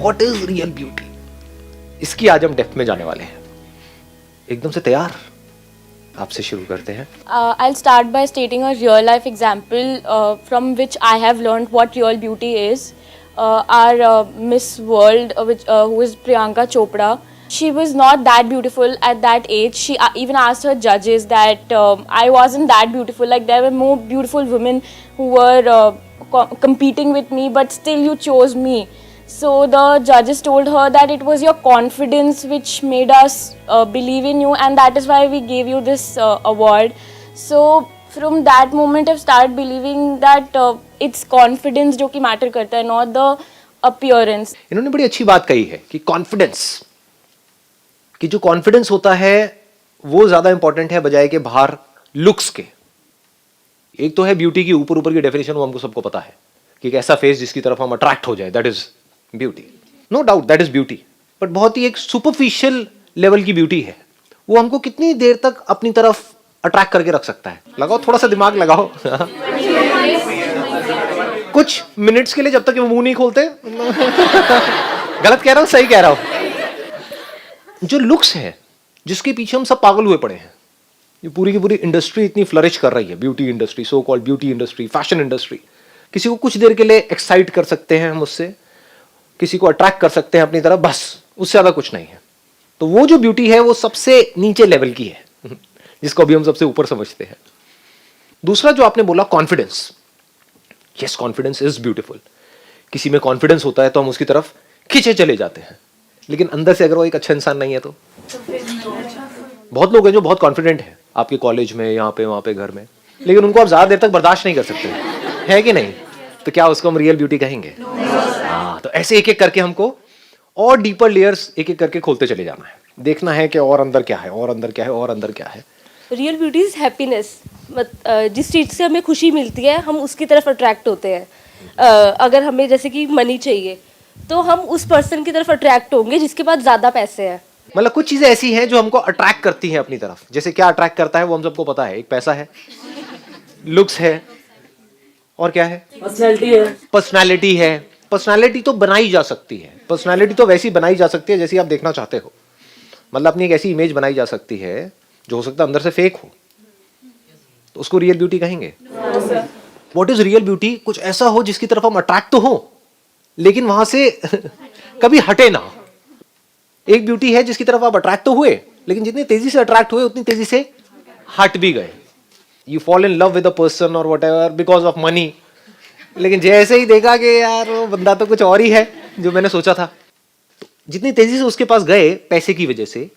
What is real beauty, इसकी आज हम डेप्थ में जाने वाले हैं। एकदम से तैयार? आपसे शुरू करते हैं। I'll start by stating a real life example from which I have learned what real beauty is. Our Miss World, who is Priyanka Chopra, she was not that beautiful at that age. She even asked her judges that I wasn't that beautiful. Like there were more beautiful women who were competing with me, but still you chose me. So the judges told her that it was your confidence which made us believe in you, and that is why we gave you this award. So from that moment I've started believing that it's confidence जो कि matter करता है, not the appearance. इन्होंने बड़ी अच्छी बात कही है कि कॉन्फिडेंस, कि जो कॉन्फिडेंस होता है वो ज्यादा इंपॉर्टेंट है बजाय के बाहर लुक्स के। एक तो है ब्यूटी की ऊपर ऊपर की डेफिनेशन, वो हमको सबको पता है कि एक ऐसा फेस जिसकी तरफ हम अट्रैक्ट हो जाए, that is beauty, no doubt that is beauty. But बहुत ही एक सुपरफिशियल लेवल की ब्यूटी है, वो हमको कितनी देर तक अपनी तरफ अट्रैक्ट करके रख सकता है। लगाओ थोड़ा सा दिमाग लगाओ कुछ मिनट्स के लिए, जब तक वो मुंह नहीं खोलते गलत कह रहा हूं सही कह रहा हूं। जो लुक्स है जिसके पीछे हम सब पागल हुए पड़े हैं, ये पूरी की पूरी इंडस्ट्री इतनी फ्लरिश कर रही है, beauty industry, so called beauty industry, fashion industry. किसी को कुछ देर के लिए एक्साइट कर सकते हैं हम उससे, किसी को अट्रैक्ट कर सकते हैं अपनी तरफ, बस उससे ज्यादा कुछ नहीं है। तो वो जो ब्यूटी है वो सबसे नीचे लेवल की है जिसको अभी हम सबसे ऊपर समझते हैं। दूसरा जो आपने बोला confidence, yes confidence is beautiful. किसी में कॉन्फिडेंस होता है तो हम उसकी तरफ खींचे चले जाते हैं, लेकिन अंदर से अगर वो एक अच्छा इंसान नहीं है तो। बहुत लोग हैं जो बहुत कॉन्फिडेंट है आपके कॉलेज में, यहाँ पे वहां पे घर में, लेकिन उनको आप ज्यादा देर तक बर्दाश्त नहीं कर सकते, है कि नहीं? तो क्या उसको हम रियल ब्यूटी कहेंगे? हाँ, तो ऐसे एक एक करके हमको और डीपर लेयर्स एक एक करके खोलते चले जाना है, देखना है कि और अंदर क्या है, और अंदर क्या है, और अंदर क्या है। Real beauty is happiness. जिस चीज़ से हमें खुशी मिलती है हम उसकी तरफ अट्रैक्ट होते हैं। अगर हमें जैसे कि मनी चाहिए तो हम उस पर्सन की तरफ अट्रैक्ट होंगे जिसके पास ज़्यादा पैसे हैं। मतलब कुछ चीजें ऐसी हैं जो हमको अट्रैक्ट करती हैं अपनी तरफ। जैसे क्या अट्रैक्ट करता है वो हम सबको पता है, एक पैसा है, लुक्स है, और क्या है? पर्सनैलिटी है। पर्सनैलिटी है। पर्सनैलिटी तो बनाई जा सकती है, पर्सनैलिटी तो वैसी बनाई जा सकती है जैसी आप देखना चाहते हो। मतलब अपनी एक ऐसी इमेज बनाई जा सकती है जो हो सकता है अंदर से फेक हो, तो उसको रियल ब्यूटी कहेंगे? What is real beauty? कुछ ऐसा हो जिसकी तरफ हम अट्रैक्ट तो हो लेकिन वहां से कभी हटे ना। एक ब्यूटी है जिसकी तरफ आप अट्रैक्ट तो हुए, लेकिन जितनी तेजी से अट्रैक्ट हुए उतनी तेजी से हट भी गए। You fall in love with a person और whatever because of money, लेकिन जैसे ही देखा कि यार वो बंदा तो कुछ और ही है जो मैंने सोचा था, तो जितनी तेजी से उसके पास गए पैसे की वजह से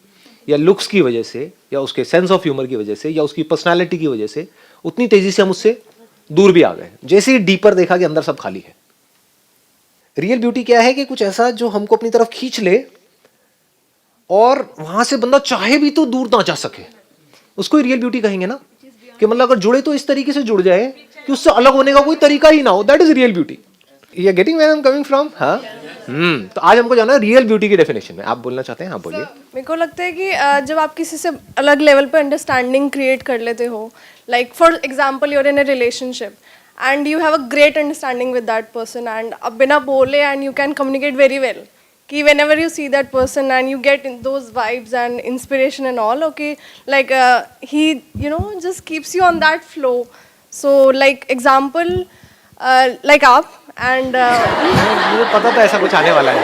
या लुक्स की वजह से या उसके सेंस ऑफ ह्यूमर की वजह से या उसकी पर्सनालिटी की वजह से, उतनी तेजी से हम उससे दूर भी आ गए। जैसे ही डीपर देखा कि अंदर सब खाली है। रियल ब्यूटी क्या है? कि कुछ ऐसा जो हमको अपनी तरफ खींच ले और वहां से बंदा चाहे भी तो दूर ना जा सके, उसको ही रियल ब्यूटी कहेंगे ना। कि मतलब अगर जुड़े तो इस तरीके से जुड़ जाए कि उससे अलग होने का कोई तरीका ही ना हो, that is real beauty. You are getting where I am coming from? हाँ। तो आज हमको जाना है रियल ब्यूटी की डेफिनेशन में। आप बोलना चाहते हैं? हाँ बोलिए। मेरे को लगता है कि जब आप किसी से अलग लेवल पे अंडरस्टैंडिंग क्रिएट कर लेते हो, like for example you are in a relationship and you have a great understanding with that person and अब बिना बोले and you can communicate very well, कि whenever you see that person and you get in those vibes and inspiration and all, okay, like he just keeps you on that flow. So like example like आप and मुझे पता था ऐसा कुछ आने वाला है,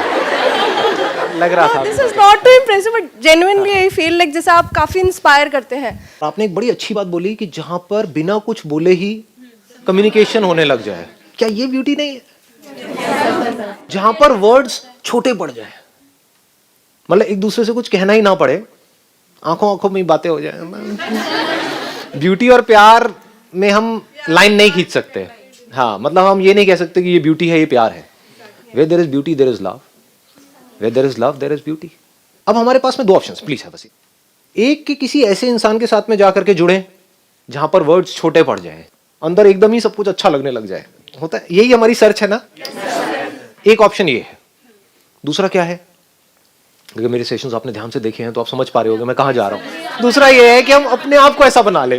लग रहा था। this is not too impressive but genuinely I feel like जैसे आप काफी इंस्पायर करते हैं। आपने एक बड़ी अच्छी बात बोली कि जहां पर बिना कुछ बोले ही कम्युनिकेशन होने लग जाए, क्या ये ब्यूटी नहीं है? जहां पर वर्ड्स छोटे पड़ जाए, मतलब एक दूसरे से कुछ कहना ही ना पड़े, आंखों आंखों में बातें हो जाए। ब्यूटी और प्यार में हम लाइन नहीं खींच सकते। हाँ, मतलब हम ये नहीं कह सकते कि ये ब्यूटी है, ये प्यार है। Where there is beauty there is love, where there is love there is beauty. अब हमारे पास में दो ऑप्शंस प्लीज है बस। एक कि किसी ऐसे इंसान के साथ में जाकर के जुड़े जहां पर वर्ड्स छोटे पड़ जाए, अंदर एकदम ही सब कुछ अच्छा लगने लग जाए। होता है, यही हमारी सर्च है ना। एक ऑप्शन ये है। दूसरा क्या है? अगर मेरे सेशंस आपने ध्यान से देखे हैं तो आप समझ पा रहे होंगे मैं कहां जा रहा हूं। दूसरा ये है कि हम अपने आप को ऐसा बना ले,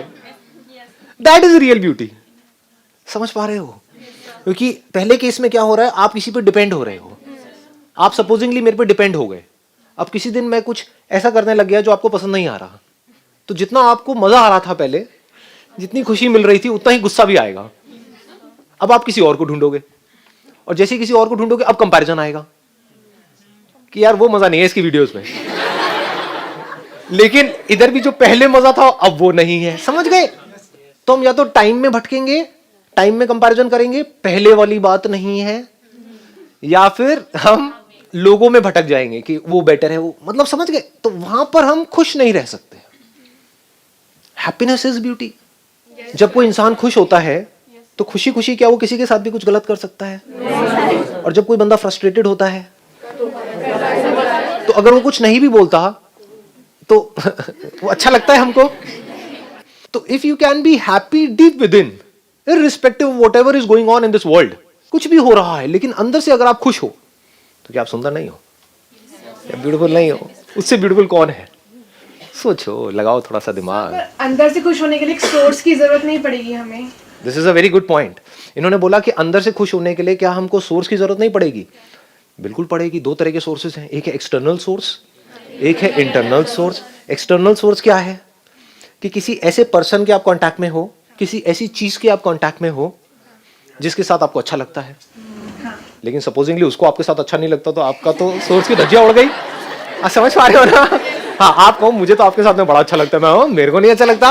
दैट इज रियल ब्यूटी। समझ पा रहे हो? क्योंकि पहले केस में क्या हो रहा है, आप किसी पर डिपेंड हो रहे हो। आप सपोजिंगली मेरे पे डिपेंड हो गए, अब किसी दिन मैं कुछ ऐसा करने लग गया जो आपको पसंद नहीं आ रहा, तो जितना आपको मजा आ रहा था पहले, जितनी खुशी मिल रही थी, उतना ही गुस्सा भी आएगा। अब आप किसी और को ढूंढोगे, और जैसे ही किसी और को ढूंढोगे अब कंपैरिजन आएगा कि यार वो मजा नहीं है इसकी वीडियोस में, लेकिन इधर भी जो पहले मजा था अब वो नहीं है। समझ गए? तो हम या तो टाइम में भटकेंगे, टाइम में कंपैरिजन करेंगे, पहले वाली बात नहीं है, या फिर हम लोगों में भटक जाएंगे कि वो बेटर है, वो मतलब समझ गए? तो वहां पर हम खुश नहीं रह सकते। Happiness is beauty. जब कोई इंसान खुश होता है तो खुशी खुशी क्या वो किसी के साथ भी कुछ गलत कर सकता है? और जब कोई बंदा फ्रस्ट्रेटेड होता है तो अगर वो कुछ नहीं भी बोलता तो वो अच्छा लगता है हमको। तो if you can be happy deep with in, irrespective of whatever is going on in this world, कुछ भी हो रहा है लेकिन अंदर से अगर आप खुश हो तो क्या आप सुंदर नहीं हो या ब्यूटीफुल नहीं हो? उससे ब्यूटीफुल कौन है? सोचो, लगाओ थोड़ा सा दिमाग। अंदर से खुश होने के लिए एक सोर्स की जरूरत नहीं पड़ेगी हमें। This is a very good point. इन्होंने बोला कि अंदर से खुश होने के लिए क्या हमको सोर्स की जरूरत नहीं पड़ेगी? बिल्कुल पड़ेगी। दो तरह के सोर्सेज हैं, एक है एक्सटर्नल सोर्स, एक है इंटरनल सोर्स। एक्सटर्नल सोर्स क्या है? कि किसी ऐसे पर्सन के आप कांटेक्ट में हो, किसी ऐसी चीज के आप कांटेक्ट में हो जिसके साथ आपको अच्छा लगता है, लेकिन सपोजिंगली उसको आपके साथ अच्छा नहीं लगता, तो आपका तो सोर्स की धज्जियां उड़ गई। आप समझ पा रहे हो ना? हाँ, आप कहो मुझे तो आपके साथ में बड़ा अच्छा लगता है, मैं मेरे को नहीं अच्छा लगता,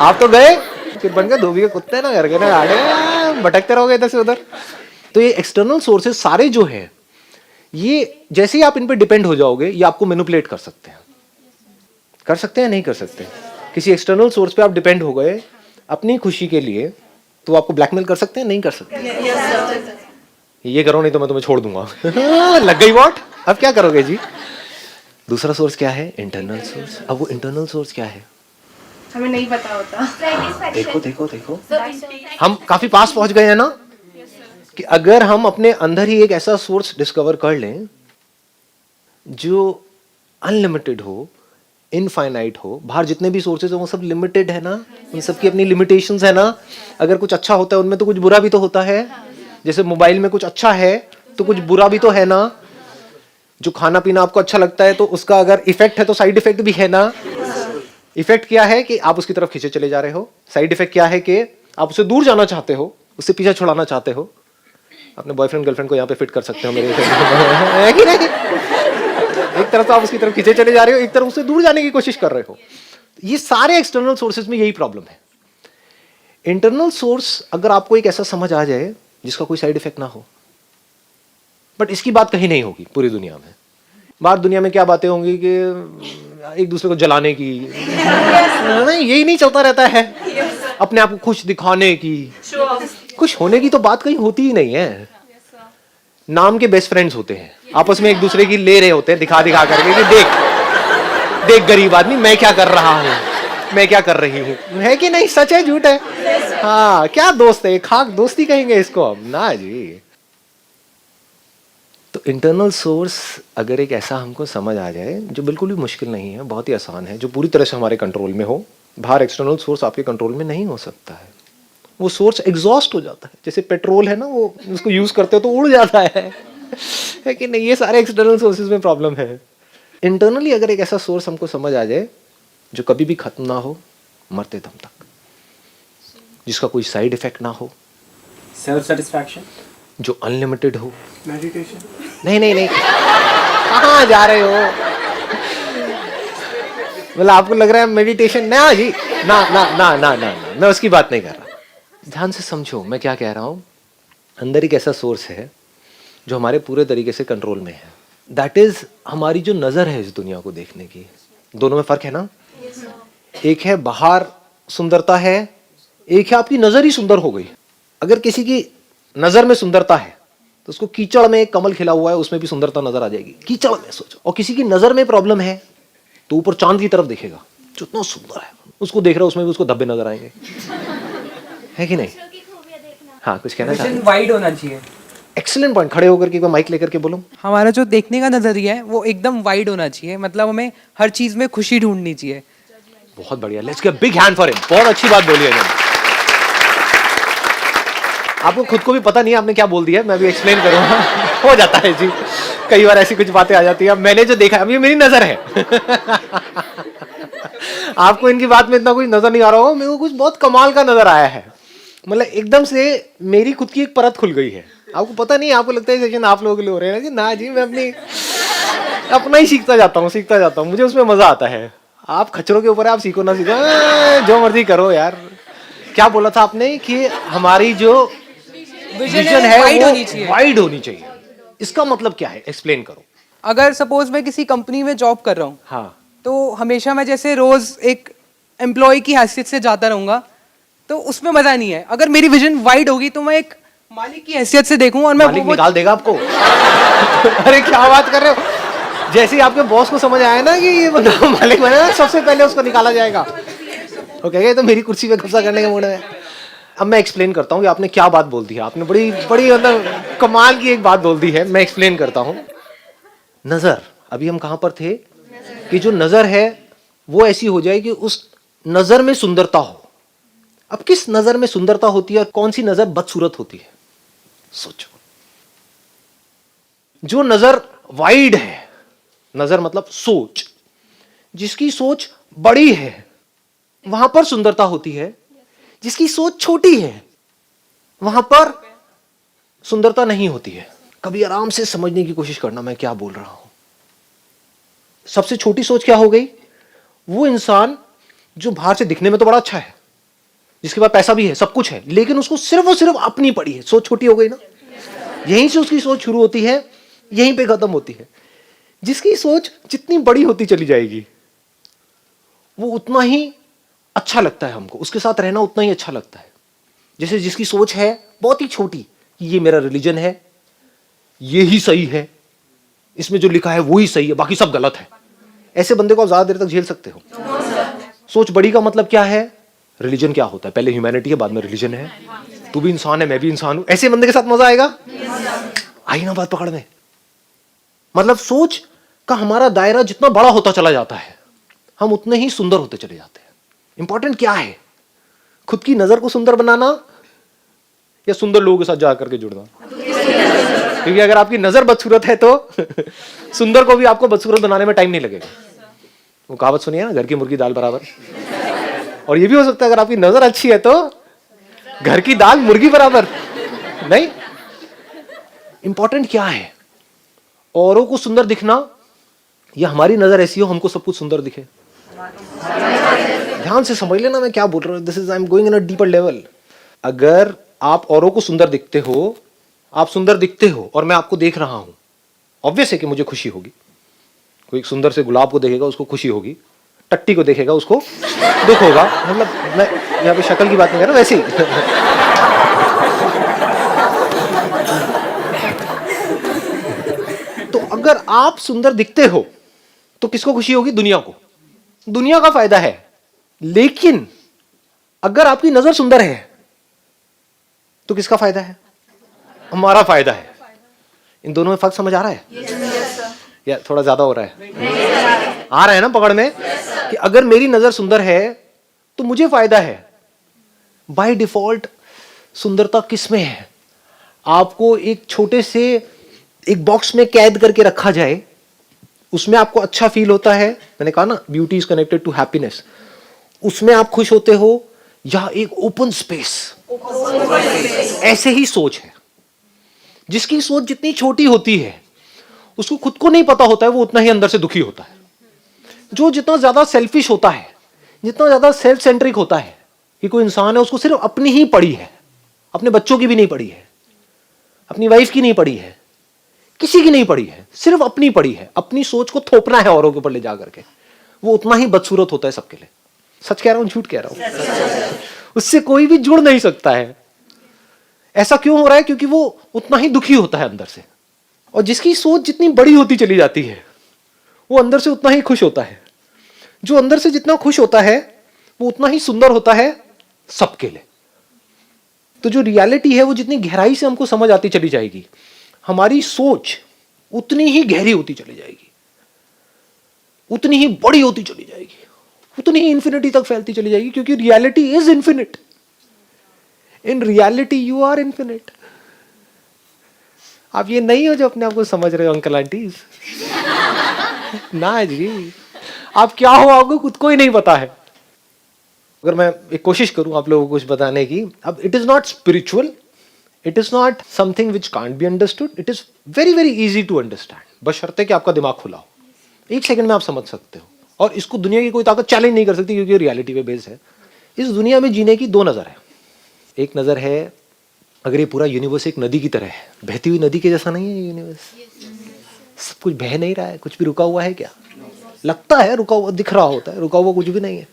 आप तो गए फिर बन गए धोबी के कुत्ते ना, घर के ना आड़े भटकते रहोगे इधर से उधर। तो ये एक्सटर्नल सोर्सेज सारे जो है, ये जैसे ही आप इन पे डिपेंड हो जाओगे ये आपको मैनिपुलेट कर सकते हैं। कर सकते हैं नहीं कर सकते? किसी एक्सटर्नल सोर्स पे आप डिपेंड हो गए अपनी खुशी के लिए, तो आपको ब्लैकमेल कर सकते हैं नहीं कर सकते? ये करो नहीं तो मैं तुम्हें छोड़ दूंगा। लग गई वॉट? अब क्या करोगे जी? दूसरा सोर्स क्या है? Internal source. अब वो इंटरनल सोर्स क्या है हमें नहीं पता होता। देखो देखो देखो, हम काफी पास पहुंच गए हैं ना, कि अगर हम अपने अंदर ही एक ऐसा सोर्स डिस्कवर कर लें जो अनलिमिटेड हो, इनफाइनाइट हो। बाहर जितने भी सोर्सेज हो वो सब लिमिटेड है ना, उन सब की अपनी लिमिटेशंस है ना। अगर कुछ अच्छा होता है उनमें तो कुछ बुरा भी तो होता है। जैसे मोबाइल में कुछ अच्छा है तो कुछ बुरा भी तो है ना। जो खाना पीना आपको अच्छा लगता है तो उसका अगर इफेक्ट है तो साइड इफेक्ट भी है ना। इफेक्ट क्या है कि आप उसकी तरफ खींचे चले जा रहे हो, साइड इफेक्ट क्या है कि आप उससे दूर जाना चाहते हो, उससे पीछा छुड़ाना चाहते हो। अपने बॉयफ्रेंड गर्लफ्रेंड को यहाँ पे फिट कर सकते हो मेरे है कि नहीं? एक तरफ तो आप उसकी तरफ खींचे चले जा रहे हो, एक तरफ उससे दूर जाने की कोशिश कर रहे हो। ये सारे एक्सटर्नल सोर्सेज में यही प्रॉब्लम है। इंटरनल सोर्स अगर आपको एक ऐसा समझ आ जाए जिसका कोई साइड इफेक्ट ना हो, बट इसकी बात कहीं नहीं होगी पूरी दुनिया में। बाहर दुनिया में क्या बातें होंगी कि एक दूसरे को जलाने की, नहीं यही नहीं चलता रहता है। अपने आप को खुश दिखाने की, खुश होने की तो बात कहीं होती ही नहीं है। नाम के बेस्ट फ्रेंड्स होते हैं, आपस में एक दूसरे की ले रहे होते हैं दिखा दिखा करके कि देख देख गरीब आदमी मैं क्या कर रहा हूँ, मैं क्या कर रही हूँ, है कि नहीं? सच है झूठ है? हाँ, क्या दोस्त है, खाक दोस्ती कहेंगे इसको अब ना जी। तो इंटरनल सोर्स अगर एक ऐसा हमको समझ आ जाए, जो बिल्कुल भी मुश्किल नहीं है, बहुत ही आसान है, जो पूरी तरह से हमारे कंट्रोल में हो। बाहर एक्सटर्नल सोर्स आपके कंट्रोल में नहीं हो सकता है। वो सोर्स एग्जॉस्ट हो जाता है, जैसे पेट्रोल है ना, वो उसको यूज करते हो तो उड़ जाता है कि नहीं? ये सारे एक्सटर्नल सोर्सेज में प्रॉब्लम है। इंटरनली अगर एक ऐसा सोर्स हमको समझ आ जाए जो कभी भी खत्म ना हो मरते दम तक, जिसका कोई साइड इफेक्ट ना हो, सेल्फ सेटिस्फैक्शन, जो अनलिमिटेड हो। मेडिटेशन। नहीं नहीं नहीं, कहाँ जा रहे हो? मतलब आपको लग रहा है मेडिटेशन? ना जी, ना ना ना ना ना, मैं उसकी बात नहीं कर रहा। ध्यान से समझो मैं क्या कह रहा हूँ। अंदर एक ऐसा सोर्स है जो हमारे पूरे तरीके से कंट्रोल में है। दैट इज हमारी जो नजर है इस दुनिया को देखने की। दोनों में फर्क है ना? एक है बाहर सुंदरता है, एक है आपकी नजर ही सुंदर हो गई। अगर किसी की नजर में सुंदरता है तो उसको कीचड़ में एक कमल खिला हुआ है उसमें भी सुंदरता नजर आ जाएगी, कीचड़ में सोचो। और किसी की नजर में प्रॉब्लम है तो ऊपर चांद की तरफ देखेगा, जितना सुंदर है उसको देख रहा है, उसमें भी उसको धब्बे नजर आएंगे, है कि नहीं? हाँ, कुछ कहना चाहते? वाइड होना चाहिए। Excellent point. खड़े होकर के माइक लेकर के बोलो। हमारा जो देखने का नजरिया है वो एकदम वाइड होना चाहिए, मतलब हमें हर चीज में खुशी ढूंढनी चाहिए। बहुत बढ़िया, let's give big hand for him. बहुत अच्छी बात बोली है इन्होंने। आपको खुद को भी पता नहीं है आपने क्या बोल दिया, मैं भी एक्सप्लेन करूंगा। हो जाता है जी। कई बार ऐसी कुछ बातें आ जाती है। अब मैंने जो देखा, अब ये मेरी नजर है। आपको इनकी बात में इतना कुछ नजर नहीं आ रहा होगा, मेरे को कुछ बहुत कमाल का नजर आया है। मतलब एकदम से मेरी खुद की एक परत खुल गई है। आपको पता नहीं, आपको लगता है सेशन आप लोगों के लिए हो रहे हैं ना जी, मैं अपना ही सीखता जाता हूँ, मुझे उसमें मजा आता है। आप खच्चरों के ऊपर आप सीखो ना सीखो, जो मर्जी करो यार। क्या बोला था आपने कि हमारी जो विजन है वाइड वो होनी चाहिए। वाइड होनी चाहिए। इसका मतलब क्या है, एक्सप्लेन करो। अगर सपोज मैं किसी कंपनी में जॉब कर रहा हूँ, हाँ, तो हमेशा मैं जैसे रोज एक एम्प्लॉय की हैसियत से जाता रहूंगा, तो उसमें मजा नहीं है। अगर मेरी विजन वाइड होगी तो मैं एक मालिक की हैसियत से देखूं और मैं मालिक निकाल देगा आपको। अरे क्या बात कर रहे हो, जैसे ही आपके बॉस को समझ आया ना कि ये बंदा मालिक बना, सबसे पहले उसको निकाला जाएगा। वो कहेगा तो मेरी कुर्सी पे कब्जा करने के मूड में। अब मैं एक्सप्लेन करता हूँ कि आपने क्या बात बोल दी है। आपने बड़ी बड़ी मतलब कमाल की एक बात बोल दी है। मैं एक्सप्लेन करता हूँ। नजर, अभी हम कहां पर थे कि जो नजर है वो ऐसी हो जाए कि उस नजर में सुंदरता हो। अब किस नजर में सुंदरता होती है और कौन सी नजर बदसूरत होती है, सोचो। जो नजर वाइड है, नजर मतलब सोच, जिसकी सोच बड़ी है वहां पर सुंदरता होती है। जिसकी सोच छोटी है वहां पर सुंदरता नहीं होती है। कभी आराम से समझने की कोशिश करना मैं क्या बोल रहा हूं। सबसे छोटी सोच क्या हो गई? वो इंसान जो बाहर से दिखने में तो बड़ा अच्छा है, जिसके पास पैसा भी है, सब कुछ है, लेकिन उसको सिर्फ और सिर्फ अपनी पड़ी है। सोच छोटी हो गई ना। यहीं से उसकी सोच शुरू होती है, यहीं पे खत्म होती है। जिसकी सोच जितनी बड़ी होती चली जाएगी वो उतना ही अच्छा लगता है हमको, उसके साथ रहना उतना ही अच्छा लगता है। जैसे जिसकी सोच है बहुत ही छोटी, ये मेरा रिलीजन है, ये ही सही है, इसमें जो लिखा है वो ही सही है, बाकी सब गलत है, ऐसे बंदे को आप ज्यादा देर तक झेल सकते हो? सोच बड़ी का मतलब क्या है? रिलीजन क्या होता है? पहले ह्यूमैनिटी है, बाद में रिलीजन है। तू भी इंसान है, मैं भी इंसान हूं, ऐसे बंदे के साथ मजा आएगा? आई ना बात पकड़ में? मतलब सोच का हमारा दायरा जितना बड़ा होता चला जाता है, हम उतने ही सुंदर होते चले जाते हैं। इंपॉर्टेंट क्या है? खुद की नजर को सुंदर बनाना या सुंदर लोगों के साथ जाकर के जुड़ना? क्योंकि अगर आपकी नजर बदसूरत है तो सुंदर को भी आपको बदसूरत बनाने में टाइम नहीं लगेगा। वो कहावत सुनिए ना, घर की मुर्गी दाल बराबर। और ये भी हो सकता है अगर आपकी नजर अच्छी है तो घर की दाल मुर्गी बराबर नहीं। इंपॉर्टेंट क्या है? औरों को सुंदर दिखना या हमारी नजर ऐसी हो हमको सब कुछ सुंदर दिखे? ध्यान से समझ लेना मैं क्या बोल रहा हूं। This is I am going in a deeper level. अगर आप औरों को सुंदर दिखते हो, आप सुंदर दिखते हो और मैं आपको देख रहा हूं, ऑब्वियस है कि मुझे खुशी होगी। कोई सुंदर से गुलाब को देखेगा उसको खुशी होगी, टट्टी को देखेगा उसको दुख होगा। मतलब मैं यहाँ पे शक्ल की बात नहीं कर रहा, वैसे ही तो अगर आप सुंदर दिखते हो तो किसको खुशी होगी? दुनिया को। दुनिया का फायदा है। लेकिन अगर आपकी नजर सुंदर है तो किसका फायदा है? हमारा फायदा है। इन दोनों में फर्क समझ आ रहा है? या थोड़ा ज्यादा हो रहा है? आ रहा है ना पकड़ में? कि अगर मेरी नजर सुंदर है तो मुझे फायदा है। बाय डिफॉल्ट सुंदरता किस में है? आपको एक छोटे से एक बॉक्स में कैद करके रखा जाए, उसमें आपको अच्छा फील होता है। मैंने कहा ना, beauty is connected to happiness. उसमें आप खुश होते हो या एक ओपन स्पेस? ऐसे ही सोच है। जिसकी सोच जितनी छोटी होती है उसको खुद को नहीं पता होता है, वो उतना ही अंदर से दुखी होता है। जो जितना ज्यादा सेल्फिश होता है, जितना ज्यादा सेल्फ सेंट्रिक होता है कि कोई इंसान है उसको सिर्फ अपनी ही पड़ी है, अपने बच्चों की भी नहीं पड़ी है, अपनी वाइफ की नहीं पड़ी है, किसी की नहीं पड़ी है, सिर्फ अपनी पड़ी है। अपनी सोच को थोपना है औरों के ऊपर ले जा करके, वो उतना ही बदसूरत होता है सबके लिए। सच कह रहा हूं झूठ कह रहा हूं? उससे कोई भी जुड़ नहीं सकता है। ऐसा क्यों हो रहा है? क्योंकि वो उतना ही दुखी होता है अंदर से। और जिसकी सोच जितनी बड़ी होती चली जाती है वो अंदर से उतना ही खुश होता है। जो अंदर से जितना खुश होता है वो उतना ही सुंदर होता है सबके लिए। तो जो रियलिटी है वो जितनी गहराई से हमको समझ आती चली जाएगी, हमारी सोच उतनी ही गहरी होती चली जाएगी, उतनी ही बड़ी होती चली जाएगी, उतनी ही इंफिनिटी तक फैलती चली जाएगी। क्योंकि reality is infinite. In reality you are infinite. आप ये नहीं हो जो अपने आप को समझ रहे हो अंकल आंटी। ना जी, आप क्या हो आपको खुद को ही नहीं पता है। अगर मैं एक कोशिश करूं आप लोगों को कुछ बताने की, अब it is not spiritual, it is not something which can't be understood, it is very very easy to understand, बशर्ते कि आपका दिमाग खुला हो। एक सेकंड में आप समझ सकते हो, और इसको दुनिया की कोई ताकत चैलेंज नहीं कर सकती, क्योंकि रियलिटी पे बेस है। इस दुनिया में जीने की दो नजर है। एक नजर है, अगर ये पूरा यूनिवर्स एक नदी की तरह है, बहती हुई नदी के जैसा नहीं है यूनिवर्स, सब कुछ बह नहीं रहा है, कुछ भी रुका हुआ है क्या? लगता है रुका हुआ, दिख रहा होता है, रुका हुआ कुछ भी नहीं है।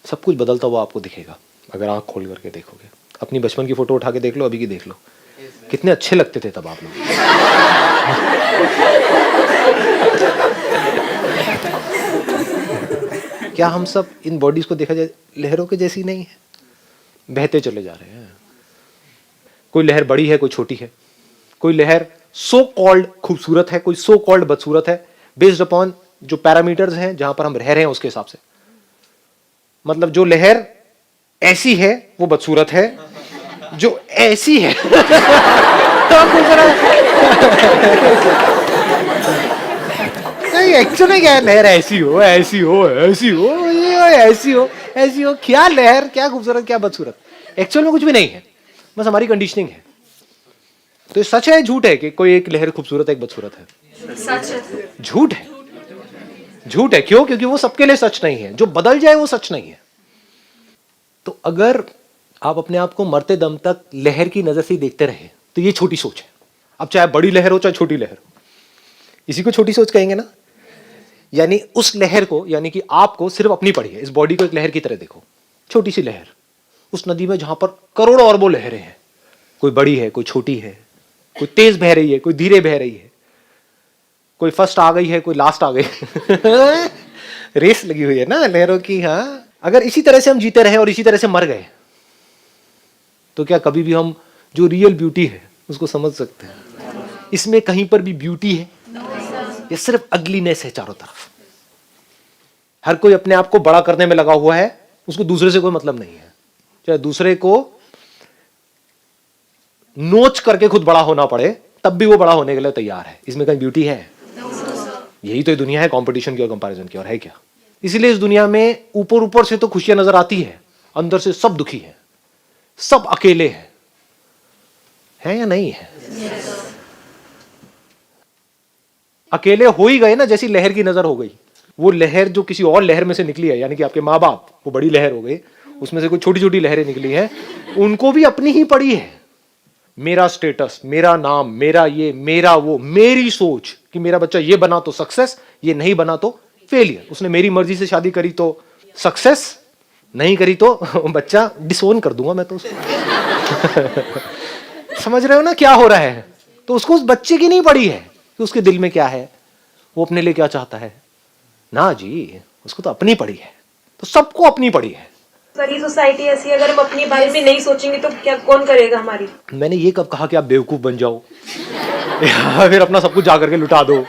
सब कुछ बदलता हुआ आपको दिखेगा अगर आंख खोल करके देखोगे। अपनी बचपन की फोटो उठा के देख लो, अभी की देख लो, कितने अच्छे लगते थे तब आप लोग। क्या हम सब इन बॉडीज को देखा जाए लहरों के जैसी नहीं है? बहते चले जा रहे हैं। कोई लहर बड़ी है, कोई छोटी है, कोई लहर सो कॉल्ड खूबसूरत है, कोई सो कॉल्ड बदसूरत है, बेस्ड अपॉन जो पैरामीटर्स हैं जहां पर हम रह रहे हैं उसके हिसाब से। मतलब जो लहर ऐसी है वो बदसूरत है, जो ऐसी है तो नहीं, एक्चुअली क्या है, लहर ऐसी हो ऐसी हो ऐसी हो, ये ऐसी हो ऐसी हो, क्या लहर, क्या खूबसूरत, क्या बदसूरत, एक्चुअल में कुछ भी नहीं है, बस हमारी कंडीशनिंग है। तो ये सच है झूठ है कि कोई एक लहर खूबसूरत है एक बदसूरत है? सच है। झूठ है, झूठ है। क्यों? क्योंकि वो सबके लिए सच नहीं है, जो बदल जाए वो सच नहीं है। तो अगर आप अपने आप को मरते दम तक लहर की नजर से देखते रहे तो ये छोटी सोच है। अब चाहे बड़ी लहर हो चाहे छोटी लहर हो, इसी को छोटी सोच कहेंगे ना। यानी उस लहर को, यानी कि आपको सिर्फ अपनी पड़ी है, इस बॉडी को एक लहर की तरह देखो, छोटी सी लहर उस नदी में जहां पर करोड़ों अरबों लहरें हैं, कोई बड़ी है कोई छोटी है, कोई तेज बह रही है कोई धीरे बह रही है, कोई फर्स्ट आ गई है कोई लास्ट आ गई रेस लगी हुई है ना लहरों की। हाँ, अगर इसी तरह से हम जीते रहे और इसी तरह से मर गए तो क्या कभी भी हम जो रियल ब्यूटी है उसको समझ सकते हैं? इसमें कहीं पर भी ब्यूटी है? ये सिर्फ अगलीनेस है चारों तरफ। हर कोई अपने आप को बड़ा करने में लगा हुआ है, उसको दूसरे से कोई मतलब नहीं है। चाहे दूसरे को नोच करके खुद बड़ा होना पड़े तब भी वो बड़ा होने के लिए तैयार है। इसमें कहीं ब्यूटी है? यही तो दुनिया है, कंपटीशन की और कंपैरिजन की, और है क्या? इसीलिए इस दुनिया में ऊपर ऊपर से तो खुशियां नजर आती है, अंदर से सब दुखी है, सब अकेले हैं, है या नहीं है? अकेले हो ही गए ना, जैसी लहर की नजर हो गई। वो लहर जो किसी और लहर में से निकली है, यानी कि आपके माँ बाप, वो बड़ी लहर हो गई, उसमें से कोई छोटी छोटी लहरें निकली हैं, उनको भी अपनी ही पड़ी है। मेरा स्टेटस, मेरा नाम, मेरा ये, मेरा वो, मेरी सोच कि मेरा बच्चा ये बना तो सक्सेस, ये नहीं बना तो फेलियर। उसने मेरी मर्जी से शादी करी तो सक्सेस, नहीं करी तो बच्चा डिसोन कर दूंगा मैं तो उसको समझ रहे हो ना क्या हो रहा है? तो उसको उस बच्चे की नहीं पड़ी है कि उसके दिल में क्या है, वो अपने लिए क्या चाहता है। ना जी, उसको तो अपनी पड़ी है। तो सबको अपनी पड़ी है। सारी सोसाइटी ऐसी है, अगर हम अपनी बारे में नहीं सोचेंगे तो क्या कौन करेगा हमारी? मैंने ये कब कहा कि आप बेवकूफ बन जाओ या फिर अपना सब कुछ जा करके लुटा दो।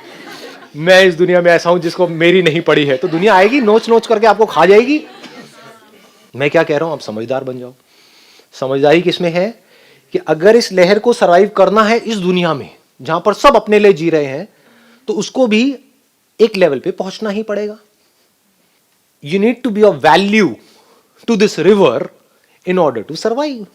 मैं इस दुनिया में ऐसा हूं जिसको मेरी नहीं पड़ी है, तो दुनिया आएगी नोच नोच करके आपको खा जाएगी। मैं क्या कह रहा हूं, आप समझदार बन जाओ। समझदारी किसमें है कि अगर इस लहर को सरवाइव करना है इस दुनिया में जहां पर सब अपने लिए जी रहे हैं, तो उसको भी एक लेवल पे पहुंचना ही पड़ेगा। You need to be of value to this river in order to survive.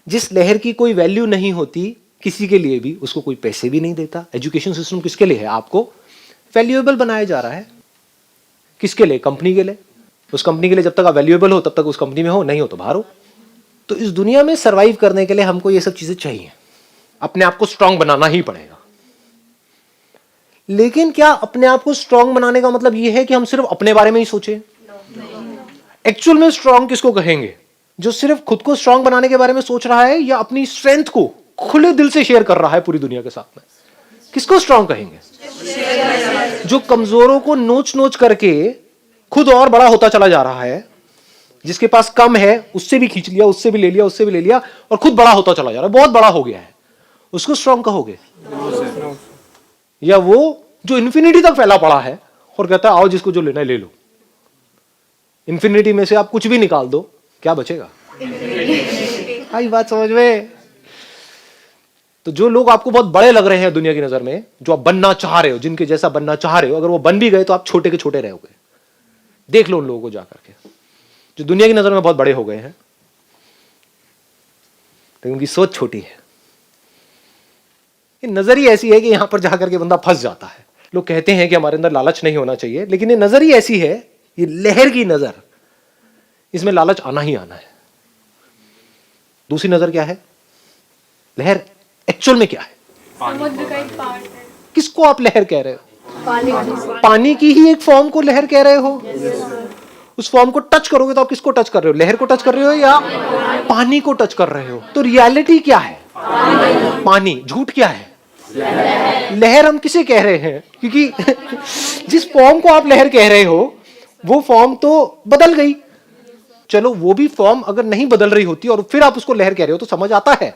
जिस लहर की कोई वैल्यू नहीं होती किसी के लिए भी, उसको कोई पैसे भी नहीं देता। एजुकेशन सिस्टम किसके लिए है? आपको वैल्यूएबल बनाया जा रहा है। किसके लिए? कंपनी के लिए। उस कंपनी के लिए जब तक आप वैल्यूएबल हो तब तक उस कंपनी में हो, नहीं हो तो बाहर हो। तो इस दुनिया में सरवाइव करने के लिए हमको ये सब चीजें चाहिए। अपने आप को स्ट्रांग बनाना ही पड़ेगा। लेकिन क्या अपने आप को स्ट्रांग बनाने का मतलब यह है कि हम सिर्फ अपने बारे में ही सोचें? एक्चुअल में स्ट्रांग किसको कहेंगे? जो सिर्फ खुद को स्ट्रांग बनाने के बारे में सोच रहा है या अपनी स्ट्रेंथ को खुले दिल से शेयर कर रहा है पूरी दुनिया के साथ में? किसको स्ट्रांग कहेंगे? जो कमजोरों को नोच नोच करके खुद और बड़ा होता चला जा रहा है, जिसके पास कम है उससे भी खींच लिया, उससे भी ले लिया, उससे भी ले लिया, और खुद बड़ा होता चला जा रहा है, बहुत बड़ा हो गया है, उसको स्ट्रांग कहोगे? या वो जो इन्फिनिटी तक फैला पड़ा है और कहता है आओ जिसको जो लेना है ले लो। इन्फिनिटी में से आप कुछ भी निकाल दो, क्या बचेगा? आई बात समझ में? तो जो लोग आपको बहुत बड़े लग रहे हैं दुनिया की नजर में, जो आप बनना चाह रहे हो, जिनके जैसा बनना चाह रहे हो, अगर वो बन भी गए तो आप छोटे के छोटे रहोगे। देख लो उन लोगों को जाकर के, जो दुनिया की नजर में बहुत बड़े हो गए हैं, तो उनकी सोच छोटी है। ये नजर ही ऐसी है कि यहां पर जाकर के बंदा फंस जाता है। लोग कहते हैं कि हमारे अंदर लालच नहीं होना चाहिए, लेकिन ये नजर ही ऐसी है, ये लहर की नजर, इसमें लालच आना ही आना है। दूसरी नजर क्या है? लहर एक्चुअल में क्या है? समुद्र का एक पार्ट है। किसको आप लहर कह रहे हो? पानी की ही एक फॉर्म को लहर कह रहे हो? उस फॉर्म को टच करोगे तो आप किसको टच कर रहे हो? लहर को टच कर रहे हो या पानी को टच कर रहे हो? तो रियलिटी क्या है? पानी। झूठ क्या है? लहर हम किसे कह रहे हैं? क्योंकि जिस फॉर्म को आप लहर कह रहे हो वो फॉर्म तो बदल गई। चलो वो भी फॉर्म अगर नहीं बदल रही होती और फिर आप उसको लहर कह रहे हो तो समझ आता है,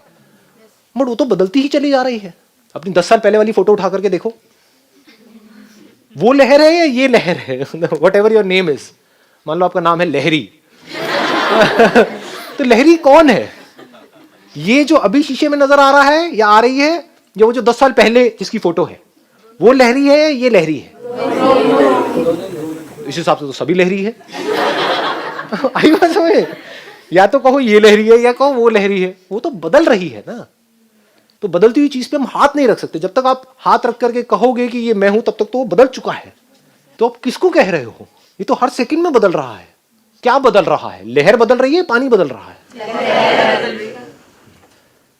बट वो तो बदलती ही चली जा रही है। अपनी 10 साल पहले वाली फोटो उठा करके देखो, वो लहर है या ये लहर है? What ever your name is, मान लो आपका नाम है लहरी तो लहरी कौन है? ये जो अभी शीशे में नजर आ रहा है या आ रही है, या वो जो 10 साल पहले जिसकी फोटो है, वो लहरी है या ये लहरी है? इस हिसाब से तो सभी लहरी है। आई बात समझ? या तो कहो ये लहरी है या कहो वो लहरी है, वो तो बदल रही है ना। तो बदलती हुई चीज पे हम हाथ नहीं रख सकते। जब तक आप हाथ रख करके कहोगे कि ये मैं हूं, तब तक तो वो बदल चुका है। तो आप किसको कह रहे हो? ये तो हर सेकंड में बदल रहा है। क्या बदल रहा है? लहर बदल रही है, पानी बदल रहा है?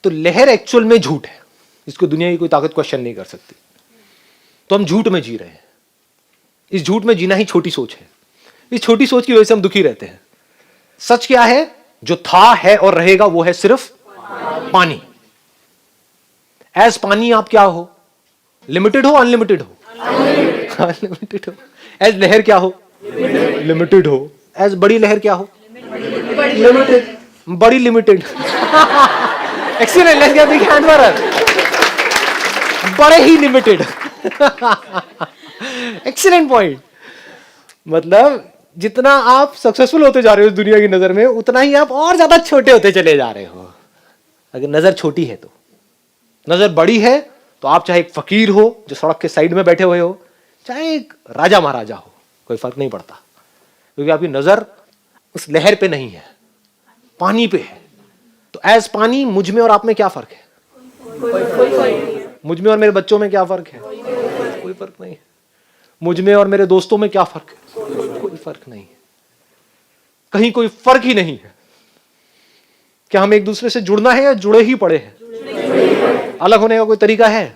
तो लहर एक्चुअल में झूठ है, इसको दुनिया की कोई ताकत क्वेश्चन नहीं कर सकती। तो हम झूठ में जी रहे हैं। इस झूठ में जीना ही छोटी सोच है। इस छोटी सोच की वजह से हम दुखी रहते हैं। सच क्या है? जो था, है और रहेगा वो है सिर्फ पानी। एज पानी आप क्या हो? लिमिटेड हो, अनलिमिटेड हो? अनलिमिटेड हो। एज लहर क्या हो? लिमिटेड हो। एज बड़ी लहर क्या हो? लिमिटेड। बड़ी limited. Excellent, let's give a big hand for her. बड़े ही लिमिटेड। Excellent point. मतलब जितना आप सक्सेसफुल होते जा रहे हो इस दुनिया की नजर में, उतना ही आप और ज्यादा छोटे होते चले जा रहे हो। अगर नजर छोटी है तो, नजर बड़ी है तो आप चाहे एक फकीर हो जो सड़क के साइड में बैठे हुए हो, चाहे एक राजा महाराजा हो, कोई फर्क नहीं पड़ता, क्योंकि आपकी नजर उस लहर पे नहीं है, पानी पे है। तो एज पानी मुझ में और आप में क्या फर्क है? मुझ में और मेरे बच्चों में क्या फर्क है? कोई फर्क नहीं है। मुझ में और मेरे दोस्तों में क्या फर्क है? कोई फर्क नहीं है। कहीं कोई फर्क ही नहीं है। क्या हम एक दूसरे से जुड़ना है या जुड़े ही पड़े हैं? अलग होने का कोई तरीका है?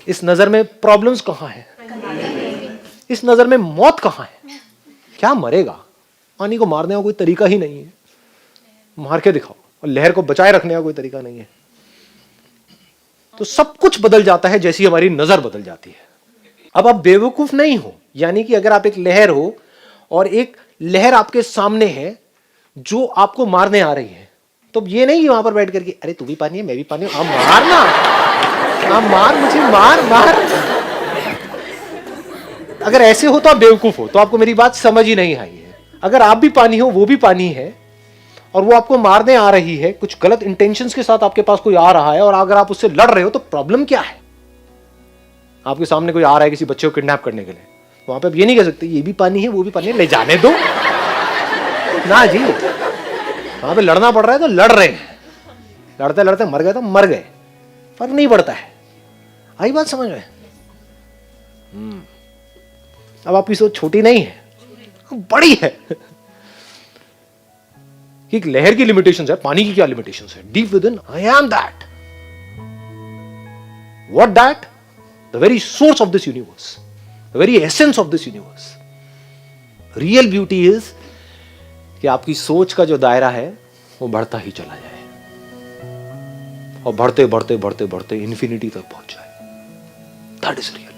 इस नजर में प्रॉब्लम्स कहां है? इस नजर में मौत कहां है? क्या मरेगा? पानी को मारने का कोई तरीका ही नहीं है। मार के दिखाओ। और लहर को बचाए रखने का कोई तरीका नहीं है। तो सब कुछ बदल जाता है जैसी हमारी नजर बदल जाती है। अब आप बेवकूफ नहीं हो, यानी कि अगर आप एक लहर हो और एक लहर आपके सामने है जो आपको मारने आ रही है, तो ये नहीं वहां पर बैठ करके अरे तू भी पानी है, मैं भी पानी हूं, आप मारना, आप मार, मुझे मार मार। अगर ऐसे हो तो आप बेवकूफ हो, तो आपको मेरी बात समझ ही नहीं आई है। अगर आप भी पानी हो, वो भी पानी है, और वो आपको मारने आ रही है, कुछ गलत इंटेंशंस के साथ आपके पास कोई आ रहा है, और अगर आप उससे लड़ रहे हो तो प्रॉब्लम क्या है? आपके सामने कोई आ रहा है किसी बच्चे को किडनैप करने के लिए, वहां पे आप ये नहीं कह सकते ये भी पानी है वो भी पानी है, ले जाने दो ना जी। वहां पे लड़ना पड़ रहा है तो लड़ रहे हैं, लड़ते लड़ते मर गए तो मर गए, फर्क नहीं पड़ता है। आई बात समझ में? अब आपकी सोच छोटी नहीं है, बड़ी है। एक लहर की लिमिटेशंस है, पानी की क्या लिमिटेशंस है? Deep with in I am that. What that? The very source of this universe, the very essence of this universe. Real beauty is कि आपकी सोच का जो दायरा है वो बढ़ता ही चला जाए और बढ़ते बढ़ते बढ़ते बढ़ते इंफिनिटी तक पहुंच जाए। That is real.